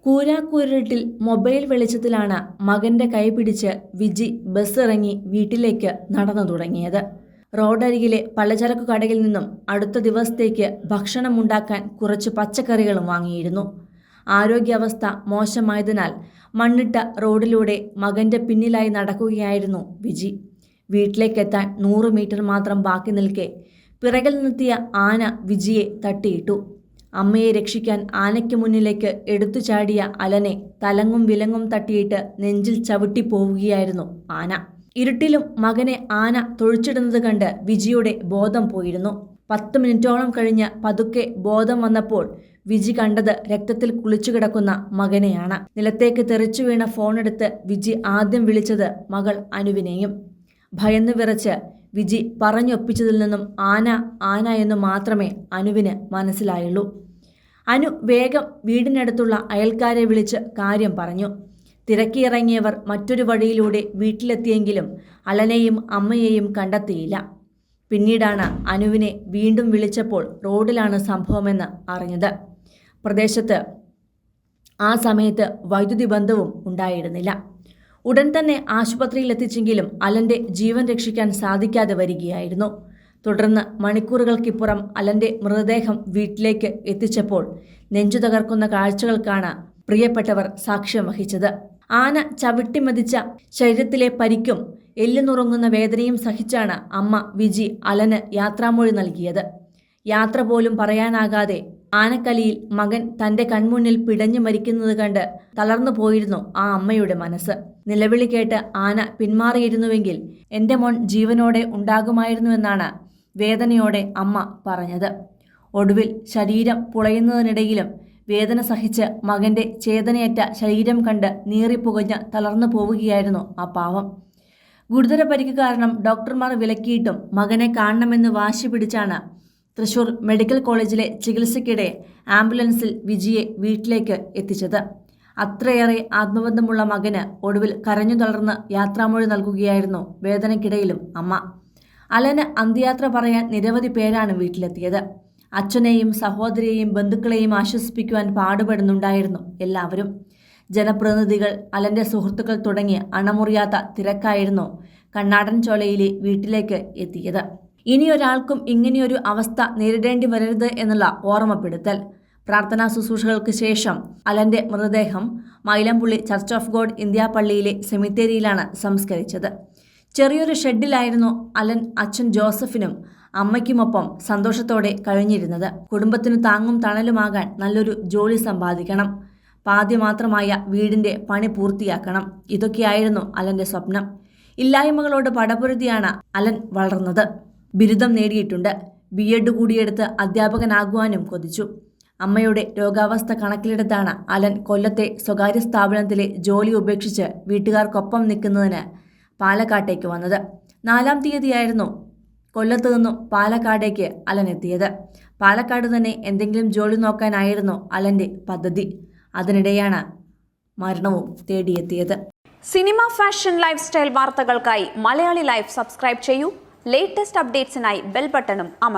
കൂരാക്കൂരിട്ടിൽ mobile വെളിച്ചത്തിലാണ് മകന്റെ കൈപിടിച്ച് Viji bus ഇറങ്ങി വീട്ടിലേക്ക് നടന്നു തുടങ്ങിയത്. റോഡരികിലെ പലചരക്കു കടയിൽ നിന്നും അടുത്ത ദിവസത്തേക്ക് ഭക്ഷണമുണ്ടാക്കാൻ കുറച്ച് പച്ചക്കറികളും വാങ്ങിയിരുന്നു. ആരോഗ്യാവസ്ഥ മോശമായതിനാൽ മണ്ണിട്ട റോഡിലൂടെ മകന്റെ പിന്നിലായി നടക്കുകയായിരുന്നു വിജി. വീട്ടിലേക്കെത്താൻ 100 മീറ്റർ മാത്രം ബാക്കി നിൽക്കെ പിറകിൽ നിർത്തിയ ആന വിജിയെ തട്ടിയിട്ടു. അമ്മയെ രക്ഷിക്കാൻ ആനയ്ക്ക് മുന്നിലേക്ക് എടുത്തു ചാടിയ അലനെ തലങ്ങും വിലങ്ങും തട്ടിയിട്ട് നെഞ്ചിൽ ചവിട്ടിപ്പോവുകയായിരുന്നു ആന. ഇരുട്ടിലും മകനെ ആന തൊഴിച്ചിടുന്നത് കണ്ട് വിജിയുടെ ബോധം പോയിരുന്നു. 10 മിനിറ്റോളം കഴിഞ്ഞ് പതുക്കെ ബോധം വന്നപ്പോൾ വിജി കണ്ടത് രക്തത്തിൽ കുളിച്ചു കിടക്കുന്ന മകനെയാണ്. നിലത്തേക്ക് തെറിച്ചു വീണ ഫോണെടുത്ത് വിജി ആദ്യം വിളിച്ചത് മകൾ അനുവിനെയും. ഭയന്ന് വിറച്ച് വിജി പറഞ്ഞൊപ്പിച്ചതിൽ നിന്നും ആന ആന എന്ന് മാത്രമേ അനുവിന് മനസ്സിലായുള്ളൂ. അനു വേഗം വീടിനടുത്തുള്ള അയൽക്കാരെ വിളിച്ച് കാര്യം പറഞ്ഞു. തിരക്കിയിറങ്ങിയവർ മറ്റൊരു വഴിയിലൂടെ വീട്ടിലെത്തിയെങ്കിലും അലനെയും അമ്മയെയും കണ്ടെത്തിയില്ല. പിന്നീടാണ് അനുവിനെ വീണ്ടും വിളിച്ചപ്പോൾ റോഡിലാണ് സംഭവമെന്ന് അറിഞ്ഞത്. പ്രദേശത്ത് ആ സമയത്ത് വൈദ്യുതി ബന്ധവും ഉണ്ടായിരുന്നില്ല. ഉടൻ തന്നെ ആശുപത്രിയിൽ എത്തിച്ചെങ്കിലും അലന്റെ ജീവൻ രക്ഷിക്കാൻ സാധിക്കാതെ വരികയായിരുന്നു. തുടർന്ന് മണിക്കൂറുകൾക്കിപ്പുറം അലന്റെ മൃതദേഹം വീട്ടിലേക്ക് എത്തിച്ചപ്പോൾ നെഞ്ചു തകർക്കുന്ന കാഴ്ചകൾക്കാണ് പ്രിയപ്പെട്ടവർ സാക്ഷ്യം വഹിച്ചത്. ആന ചവിട്ടിമതിച്ച ശരീരത്തിലെ പരിക്കും എല്ലുനുറങ്ങുന്ന വേദനയും സഹിച്ചാണ് അമ്മ വിജി അലന് യാത്രാമൊഴി നൽകിയത്. യാത്ര പോലും പറയാനാകാതെ ആനക്കലിയിൽ മകൻ തന്റെ കൺമുന്നിൽ പിടഞ്ഞു മരിക്കുന്നത് കണ്ട് തളർന്നു പോയിരുന്നു ആ അമ്മയുടെ മനസ്സ്. നിലവിളി കേട്ട് ആന പിന്മാറിയിരുന്നുവെങ്കിൽ എൻ്റെ മോൻ ജീവനോടെ ഉണ്ടാകുമായിരുന്നുവെന്നാണ് വേദനയോടെ അമ്മ പറഞ്ഞത്. ഒടുവിൽ ശരീരം പുളയുന്നതിനിടയിലും വേദന സഹിച്ച് മകന്റെ ചേതനയേറ്റ ശരീരം കണ്ട് നീറിപ്പുകഞ്ഞ് തളർന്നു പോവുകയായിരുന്നു ആ പാവം. ഗുരുതര പരിക്ക് കാരണം ഡോക്ടർമാർ വിലക്കിയിട്ടും മകനെ കാണണമെന്ന് വാശി പിടിച്ചാണ് തൃശൂർ മെഡിക്കൽ കോളേജിലെ ചികിത്സയ്ക്കിടെ ആംബുലൻസിൽ വിജിയെ വീട്ടിലേക്ക് എത്തിച്ചത്. അത്രയേറെ ആത്മബന്ധമുള്ള മകന് ഒടുവിൽ കരഞ്ഞു തളർന്ന് യാത്രാമൊഴി നൽകുകയായിരുന്നു വേദനയ്ക്കിടയിലും അമ്മ. അലന് അന്ത്യയാത്ര പറയാൻ നിരവധി പേരാണ് വീട്ടിലെത്തിയത്. അച്ഛനെയും സഹോദരിയെയും ബന്ധുക്കളെയും ആശ്വസിപ്പിക്കുവാൻ പാടുപെടുന്നുണ്ടായിരുന്നു എല്ലാവരും. ജനപ്രതിനിധികൾ, അലന്റെ സുഹൃത്തുക്കൾ തുടങ്ങി അണമുറിയാത്ത തിരക്കായിരുന്നു കണ്ണാടൻ ചോലയിലെ വീട്ടിലേക്ക് എത്തിയത്. ഇനിയൊരാൾക്കും ഇങ്ങനെയൊരു അവസ്ഥ നേരിടേണ്ടി വരരുത് എന്നുള്ള ഓർമ്മപ്പെടുത്തൽ. പ്രാർത്ഥനാ ശുശ്രൂഷകൾക്ക് ശേഷം അലന്റെ മൃതദേഹം മൈലമ്പുള്ളി ചർച്ച് ഓഫ് ഗോഡ് ഇന്ത്യ പള്ളിയിലെ സെമിത്തേരിയിലാണ് സംസ്കരിച്ചത്. ചെറിയൊരു ഷെഡിലായിരുന്നു അലൻ അച്ഛൻ ജോസഫിനും അമ്മയ്ക്കുമൊപ്പം സന്തോഷത്തോടെ കഴിഞ്ഞിരുന്നത്. കുടുംബത്തിന് താങ്ങും തണലുമാകാൻ നല്ലൊരു ജോലി സമ്പാദിക്കണം, പാതിമാത്രമായ വീടിന്റെ പണി പൂർത്തിയാക്കണം. ഇതൊക്കെയായിരുന്നു അലന്റെ സ്വപ്നം. ഇല്ലായ്മകളോട് പടപൊരുതിയാണ് അലൻ വളർന്നത്. ബിരുദം നേടിയിട്ടുണ്ട്. BEd കൂടിയെടുത്ത് അധ്യാപകനാകുവാനും കൊതിച്ചു. അമ്മയുടെ രോഗാവസ്ഥ കണക്കിലെടുത്താണ് അലൻ കൊല്ലത്തെ സ്വകാര്യ സ്ഥാപനത്തിലെ ജോലി ഉപേക്ഷിച്ച് വീട്ടുകാർക്കൊപ്പം നിൽക്കുന്നതിന് പാലക്കാട്ടേക്ക് വന്നത്. 4-ാം തീയതിയായിരുന്നു കൊല്ലത്ത് നിന്നും പാലക്കാടേക്ക് അലൻ എത്തിയത്. പാലക്കാട് തന്നെ എന്തെങ്കിലും ജോലി നോക്കാനായിരുന്നു അലന്റെ പദ്ധതി. അതിനിടെയാണ് മരണവും തേടിയെത്തിയത്. സിനിമ, ഫാഷൻ, ലൈഫ് സ്റ്റൈൽ വാർത്തകൾക്കായി മലയാളി ലൈഫ് സബ്സ്ക്രൈബ് ചെയ്യൂ. ലേറ്റസ്റ്റ് അപ്ഡേറ്റ്സിനായി ബെൽ ബട്ടണും അമർത്തുക.